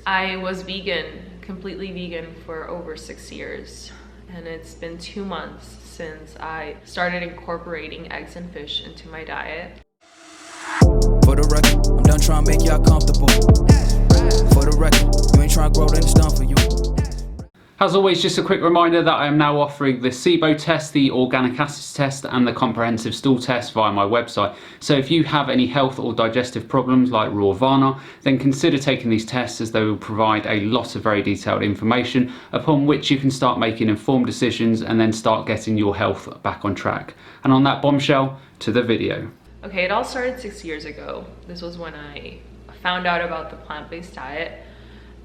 I was vegan, completely vegan for over 6 years, and it's been 2 months since I started incorporating eggs and fish into my diet. For the record, I'm done trying to make y'all comfortable. For the record, you ain't trying to grow, then it's done for you. As always, just a quick reminder that I am now offering the Sibo test, the organic acids test and the comprehensive stool test via my website. So if you have any health or digestive problems like Rawvana, then consider taking these tests, as they will provide a lot of very detailed information upon which you can start making informed decisions and then start getting your health back on track. And on that bombshell, to the video. Okay, it all started 6 years ago. This was when I found out about the plant-based diet.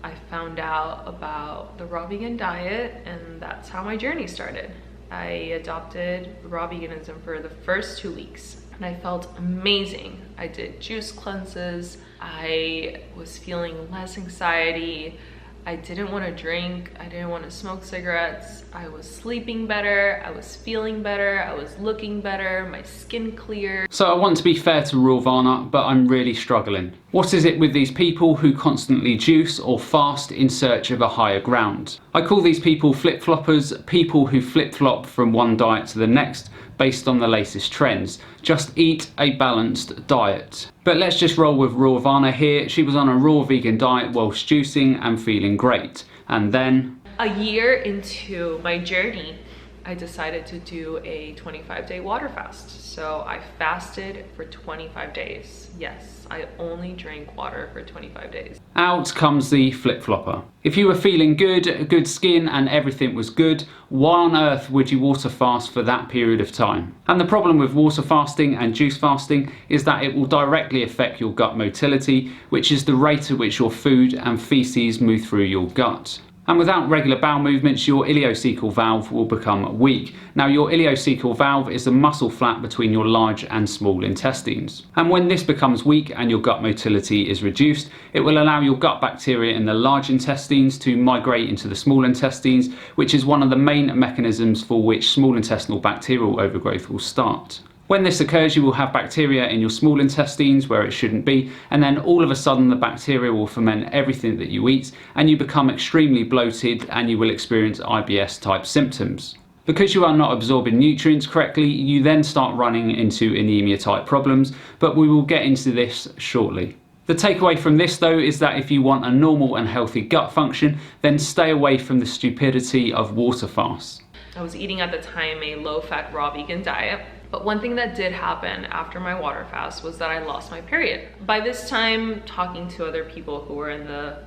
I found out about the raw vegan diet, and that's how my journey started. I adopted raw veganism for the first 2 weeks, and I felt amazing. I did juice cleanses. I was feeling less anxiety. I didn't want to drink. I didn't want to smoke cigarettes. I was sleeping better. I was feeling better. I was looking better. My skin cleared. So I want to be fair to Rawvana, but I'm really struggling. What is it with these people who constantly juice or fast in search of a higher ground? I call these people flip-floppers, people who flip-flop from one diet to the next based on the latest trends. Just eat a balanced diet. But let's just roll with Rawvana here. She was on a raw vegan diet whilst juicing and feeling great. And then, a year into my journey, I decided to do a 25-day water fast. So I fasted for 25 days. Yes, I only drank water for 25 days. out comes the flip-flopper. If you were feeling good skin and everything was good, why on earth would you water fast for that period of time? And the problem with water fasting and juice fasting is that it will directly affect your gut motility, which is the rate at which your food and feces move through your gut. And without regular bowel movements, your ileocecal valve will become weak. Now, your ileocecal valve is the muscle flap between your large and small intestines. And when this becomes weak and your gut motility is reduced, it will allow your gut bacteria in the large intestines to migrate into the small intestines, which is one of the main mechanisms for which small intestinal bacterial overgrowth will start. When this occurs, you will have bacteria in your small intestines where it shouldn't be, and then all of a sudden the bacteria will ferment everything that you eat, and you become extremely bloated and you will experience IBS type symptoms. Because you are not absorbing nutrients correctly, you then start running into anemia type problems, but we will get into this shortly. The takeaway from this though is that if you want a normal and healthy gut function, then stay away from the stupidity of water fasts. I was eating at the time a low-fat raw vegan diet. But one thing that did happen after my water fast was that I lost my period. By this time, talking to other people who were in the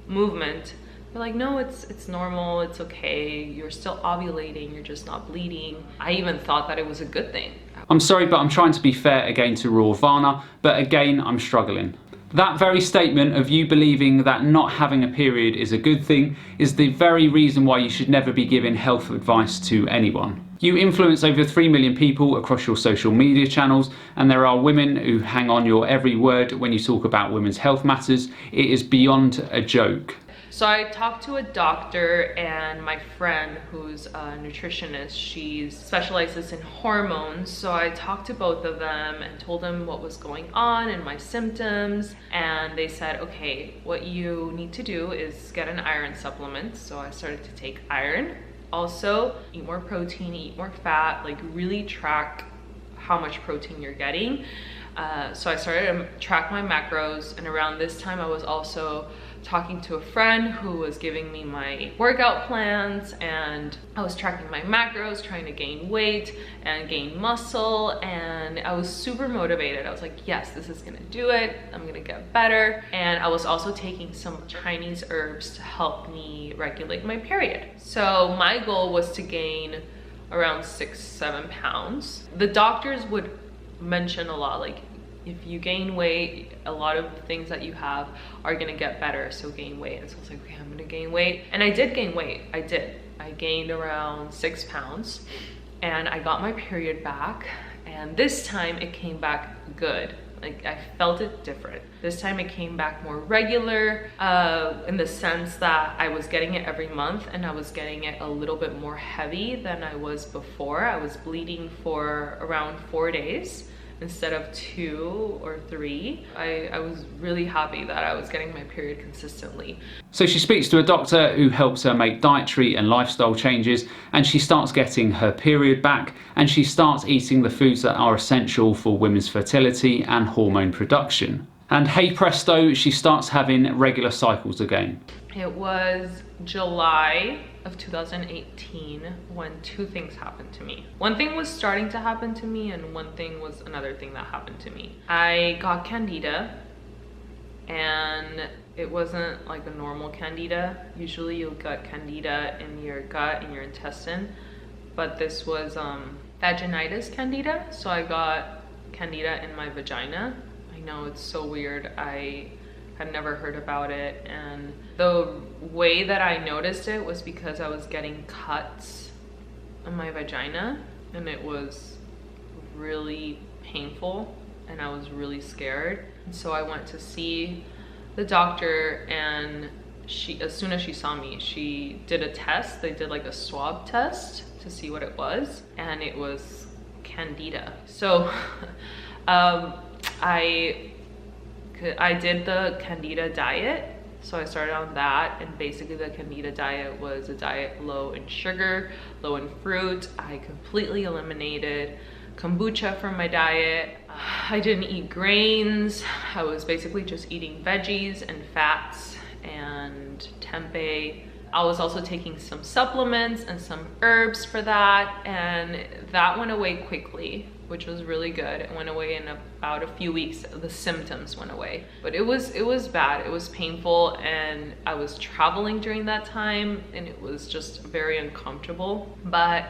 movement, they're like, no, it's normal, it's okay, you're still ovulating, you're just not bleeding. I even thought that it was a good thing. I'm sorry, but I'm trying to be fair again to Rawvana, but again, I'm struggling. That very statement of you believing that not having a period is a good thing is the very reason why you should never be giving health advice to anyone. You influence over 3 million people across your social media channels, and there are women who hang on your every word when you talk about women's health matters. It is beyond a joke. So I talked to a doctor and my friend who's a nutritionist. She specializes in hormones. So I talked to both of them and told them what was going on and my symptoms. And they said, okay, what you need to do is get an iron supplement. So I started to take iron. Also, eat more protein, eat more fat, like really track how much protein you're getting. So I started to track my macros, and around this time I was also talking to a friend who was giving me my workout plans, and I was tracking my macros, trying to gain weight and gain muscle, and I was super motivated. I was like, yes, this is gonna do it, I'm gonna get better. And I was also taking some Chinese herbs to help me regulate my period. So my goal was to gain around 6-7 pounds. The doctors would mention a lot, like, if you gain weight, a lot of the things that you have are gonna get better, so gain weight. And so I was like, okay, I'm gonna gain weight. And I did gain weight, I did. I gained around 6 pounds and I got my period back. And this time it came back good. Like, I felt it different. This time it came back more regular, in the sense that I was getting it every month and I was getting it a little bit more heavy than I was before. I was bleeding for around 4 days instead of 2 or 3. I was really happy that I was getting my period consistently. So she speaks to a doctor who helps her make dietary and lifestyle changes, and she starts getting her period back, and she starts eating the foods that are essential for women's fertility and hormone production. And hey presto, she starts having regular cycles again. It was July of 2018 when 2 things happened to me. One thing was starting to happen to me, and one thing was another thing that happened to me. I got Candida, and it wasn't like a normal Candida. Usually you'll get Candida in your gut, in your intestine, but this was vaginitis Candida. So I got Candida in my vagina. I know, it's so weird. I had never heard about it, and the way that I noticed it was because I was getting cuts on my vagina, and it was really painful, and I was really scared. And so I went to see the doctor, and as soon as she saw me, she did a test. They did like a swab test to see what it was, and it was Candida. So I did the Candida Diet. So I started on that, and basically the Candida Diet was a diet low in sugar, low in fruit. I completely eliminated kombucha from my diet. I didn't eat grains. I was basically just eating veggies and fats and tempeh. I was also taking some supplements and some herbs for that, and that went away quickly, which was really good. It went away in about a few weeks. The symptoms went away, but it was bad. It was painful, and I was traveling during that time, and it was just very uncomfortable. But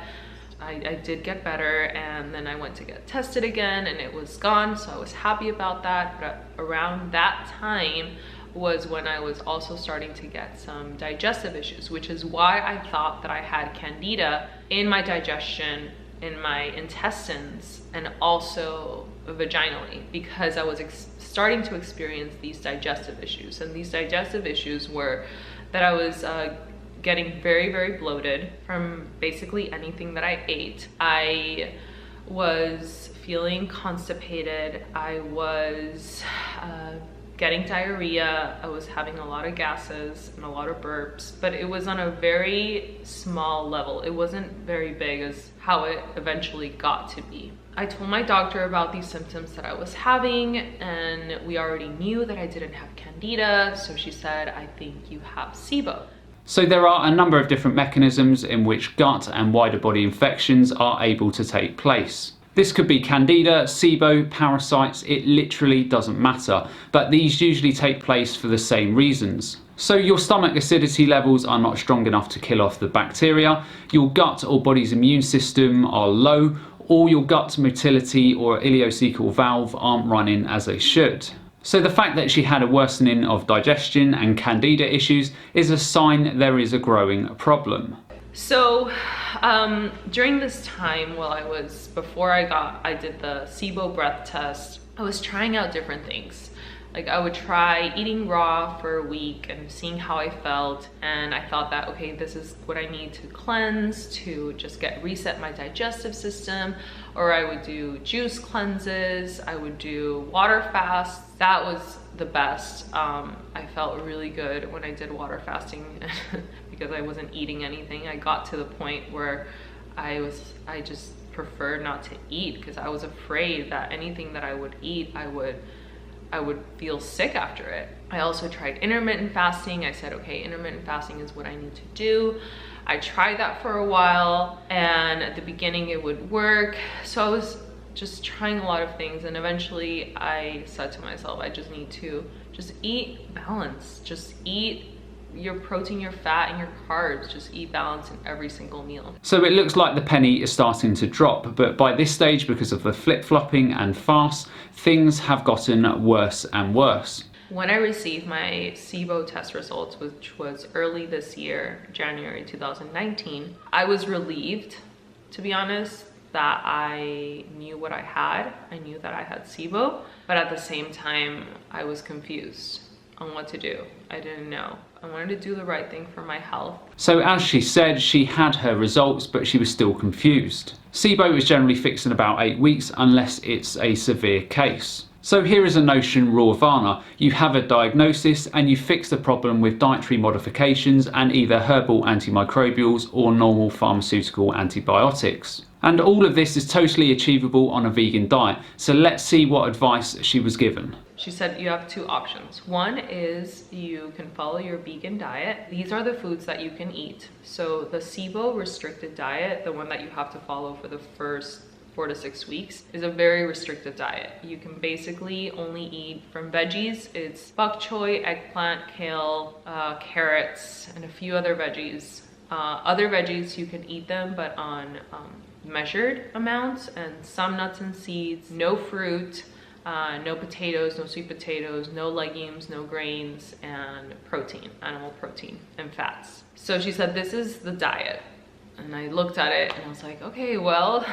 I did get better, and then I went to get tested again, and it was gone, so I was happy about that. But around that time was when I was also starting to get some digestive issues, which is why I thought that I had Candida in my digestion, in my intestines, and also vaginally, because I was starting to experience these digestive issues. And these digestive issues were that I was getting very, very bloated from basically anything that I ate. I was feeling constipated. I was getting diarrhea. I was having a lot of gases and a lot of burps, but it was on a very small level. It wasn't very big as how it eventually got to be. I told my doctor about these symptoms that I was having, and we already knew that I didn't have Candida, so she said, I think you have Sibo. So there are a number of different mechanisms in which gut and wider body infections are able to take place. This could be Candida, Sibo, parasites, it literally doesn't matter, but these usually take place for the same reasons. So your stomach acidity levels are not strong enough to kill off the bacteria, your gut or body's immune system are low, or your gut motility or ileocecal valve aren't running as they should. So the fact that she had a worsening of digestion and Candida issues is a sign there is a growing problem. So during this time, before I did the Sibo breath test, I was trying out different things. Like I would try eating raw for a week and seeing how I felt, and I thought that, okay, this is what I need to cleanse to just reset my digestive system. Or I would do juice cleanses, I would do water fasts. That was the best. I felt really good when I did water fasting because I wasn't eating anything. I got to the point where I just preferred not to eat because I was afraid that anything that I would eat, I would feel sick after it. I also tried intermittent fasting. I said, okay, intermittent fasting is what I need to do. I tried that for a while, and at the beginning it would work. So I was just trying a lot of things, and eventually I said to myself, I just need to just eat balance. Just eat your protein, your fat, and your carbs. Just eat balance in every single meal. So it looks like the penny is starting to drop, but by this stage, because of the flip-flopping and fasts, things have gotten worse and worse. When I received my Sibo test results, which was early this year, January 2019, I was relieved, to be honest, that I knew what I had. I knew that I had Sibo, but at the same time, I was confused on what to do. I didn't know. I wanted to do the right thing for my health. So as she said, she had her results, but she was still confused. Sibo is generally fixed in about 8 weeks unless it's a severe case. So here is a notion Rawvana. You have a diagnosis and you fix the problem with dietary modifications and either herbal antimicrobials or normal pharmaceutical antibiotics. And all of this is totally achievable on a vegan diet. So let's see what advice she was given. She said you have 2 options. One is you can follow your vegan diet. These are the foods that you can eat. So the Sibo restricted diet, the one that you have to follow for the first 4 to 6 weeks, is a very restricted diet. You can basically only eat from veggies. It's bok choy, eggplant, kale, carrots, and a few other veggies. Other veggies, you can eat them, but on measured amounts, and some nuts and seeds, no fruit, no potatoes, no sweet potatoes, no legumes, no grains, and protein, animal protein and fats. So she said, this is the diet. And I looked at it and I was like, okay, well,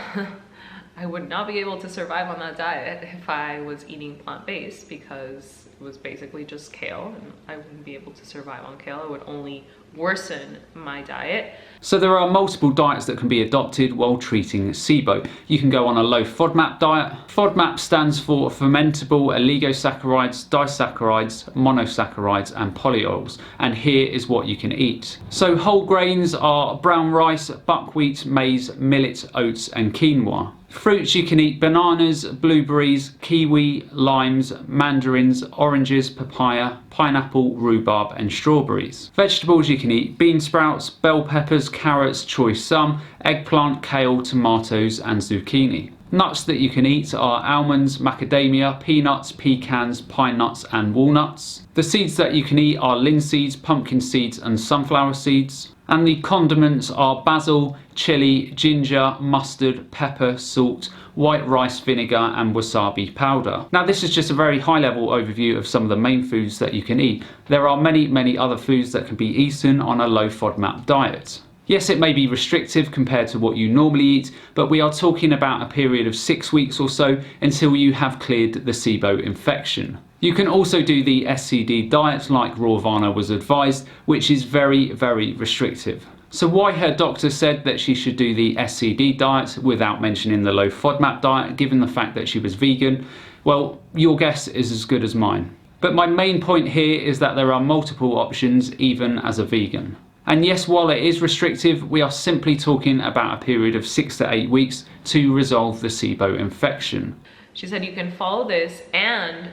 I would not be able to survive on that diet if I was eating plant-based, because it was basically just kale, and I wouldn't be able to survive on kale. It would only worsen my diet. So there are multiple diets that can be adopted while treating SIBO. You can go on a low FODMAP diet. FODMAP stands for fermentable oligosaccharides, disaccharides, monosaccharides and polyols, and here is what you can eat. So whole grains are brown rice, buckwheat, maize, millet, oats and quinoa. Fruits, you can eat bananas, blueberries, kiwi, limes, mandarins, oranges, papaya, pineapple, rhubarb and strawberries. Vegetables, you can eat bean sprouts, bell peppers, carrots, choy sum, eggplant, kale, tomatoes and zucchini. Nuts that you can eat are almonds, macadamia, peanuts, pecans, pine nuts and walnuts. The seeds that you can eat are linseeds, pumpkin seeds and sunflower seeds. And the condiments are basil, chili, ginger, mustard, pepper, salt, white rice vinegar and wasabi powder. Now this is just a very high level overview of some of the main foods that you can eat. There are many other foods that can be eaten on a low FODMAP diet. Yes, it may be restrictive compared to what you normally eat, but we are talking about a period of 6 weeks or so until you have cleared the SIBO infection. You can also do the SCD diet like Rawvana was advised, which is very restrictive. So why her doctor said that she should do the SCD diet without mentioning the low FODMAP diet, given the fact that she was vegan, well, your guess is as good as mine. But my main point here is that there are multiple options even as a vegan. And yes, while it is restrictive, we are simply talking about a period of 6 to 8 weeks to resolve the SIBO infection. She said you can follow this and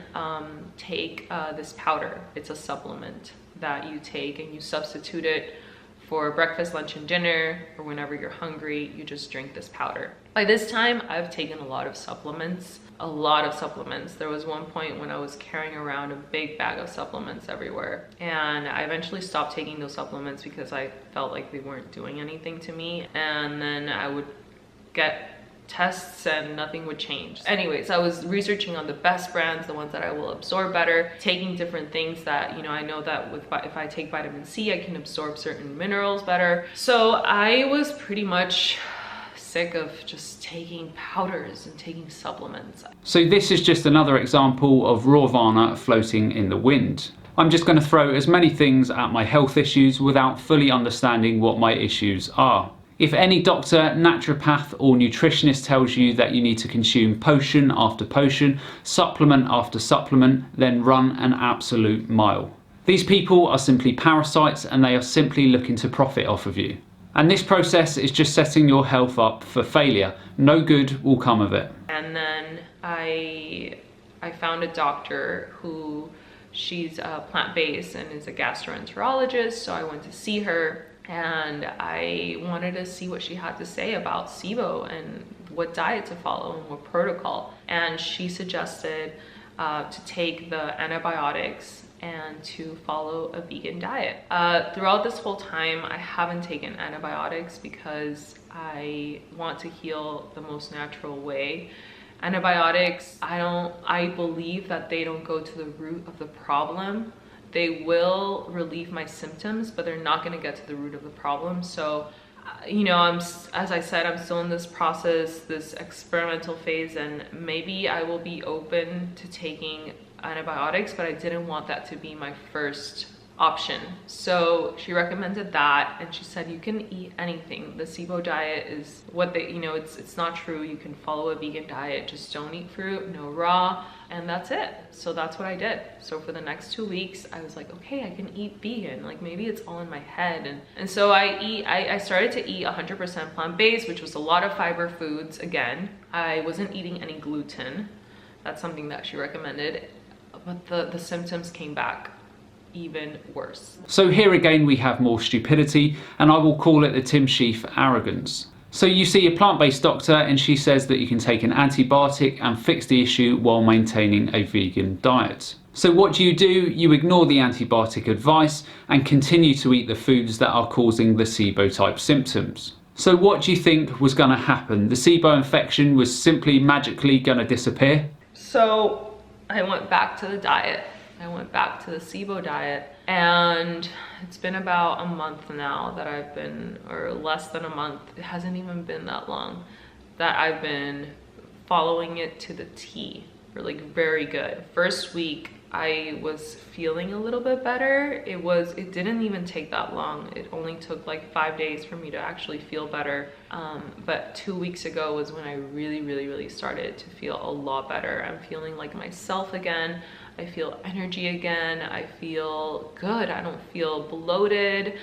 take this powder. It's a supplement that you take and you substitute it for breakfast, lunch, and dinner, or whenever you're hungry, you just drink this powder. By this time, I've taken a lot of supplements. There was one point when I was carrying around a big bag of supplements everywhere, and I eventually stopped taking those supplements because I felt like they weren't doing anything to me, and then I would get tests and nothing would change. Anyways, I was researching on the best brands, the ones that I will absorb better, taking different things that, you know, I know that if I take vitamin C, I can absorb certain minerals better. So I was pretty much sick of just taking powders and taking supplements. So this is just another example of Rawvana floating in the wind. I'm just going to throw as many things at my health issues without fully understanding what my issues are. If any doctor, naturopath or nutritionist tells you that you need to consume potion after potion, supplement after supplement, then run an absolute mile. These people are simply parasites and they are simply looking to profit off of you. And this process is just setting your health up for failure. No good will come of it. And then I found a doctor who, she's plant-based and is a gastroenterologist, so I went to see her. And I wanted to see what she had to say about SIBO and what diet to follow and what protocol. And she suggested to take the antibiotics and to follow a vegan diet. Throughout this whole time, I haven't taken antibiotics because I want to heal the most natural way. Antibiotics, I believe that they don't go to the root of the problem. They will relieve my symptoms, but they're not going to get to the root of the problem. So, you know, as I said, I'm still in this process, this experimental phase, and maybe I will be open to taking antibiotics, but I didn't want that to be my first option. So she recommended that, and she said you can eat anything. The Sibo diet is what they, it's not true. You can follow a vegan diet, just don't eat fruit, no raw, and that's it. So that's what I did. So for the next 2 weeks, I was like, okay, I can eat vegan. Like maybe it's all in my head. And so I started to eat 100% plant-based, which was a lot of fiber foods. Again, I wasn't eating any gluten. That's something that she recommended, but the symptoms came back even worse. So here again we have more stupidity, and I will call it the Tim Sheaf arrogance. So you see a plant-based doctor and she says that you can take an antibiotic and fix the issue while maintaining a vegan diet. So what do? You ignore the antibiotic advice and continue to eat the foods that are causing the Sibo type symptoms. So what do you think was going to happen? The Sibo infection was simply magically going to disappear? So I went back to the diet. I went back to the Sibo diet, and it's been about a month now that I've been, or less than a month, it hasn't even been that long, that I've been following it to the T. Or like very good. First week I was feeling a little bit better. It didn't even take that long. It only took like 5 days for me to actually feel better. But 2 weeks ago was when I really started to feel a lot better. I'm feeling like myself again. I feel energy again. I feel good. I don't feel bloated.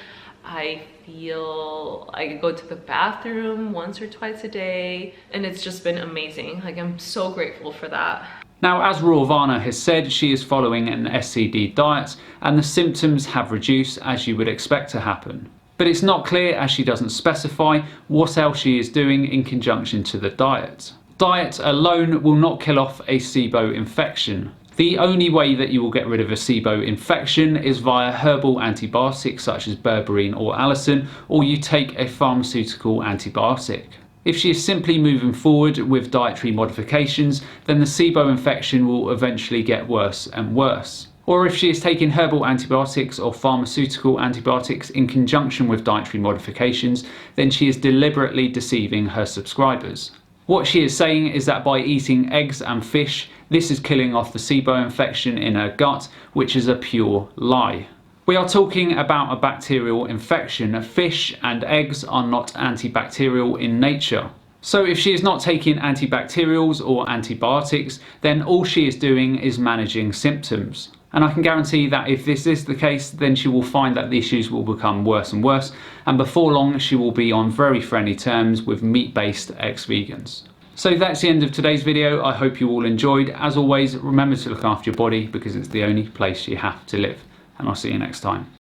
I go to the bathroom once or twice a day, and it's just been amazing. Like, I'm so grateful for that. Now, as Rawvana has said, she is following an SCD diet and the symptoms have reduced as you would expect to happen. But it's not clear, as she doesn't specify, what else she is doing in conjunction to the diet. Diet alone will not kill off a Sibo infection. The only way that you will get rid of a Sibo infection is via herbal antibiotics such as berberine or allicin, or you take a pharmaceutical antibiotic. If she is simply moving forward with dietary modifications, then the Sibo infection will eventually get worse and worse. Or if she is taking herbal antibiotics or pharmaceutical antibiotics in conjunction with dietary modifications, then she is deliberately deceiving her subscribers. What she is saying is that by eating eggs and fish, this is killing off the Sibo infection in her gut, which is a pure lie. We are talking about a bacterial infection. Fish and eggs are not antibacterial in nature. So if she is not taking antibacterials or antibiotics, then all she is doing is managing symptoms. And I can guarantee that if this is the case, then she will find that the issues will become worse and worse, and before long she will be on very friendly terms with meat-based ex-vegans. So that's the end of today's video. I hope you all enjoyed. As always, remember to look after your body because it's the only place you have to live. And I'll see you next time.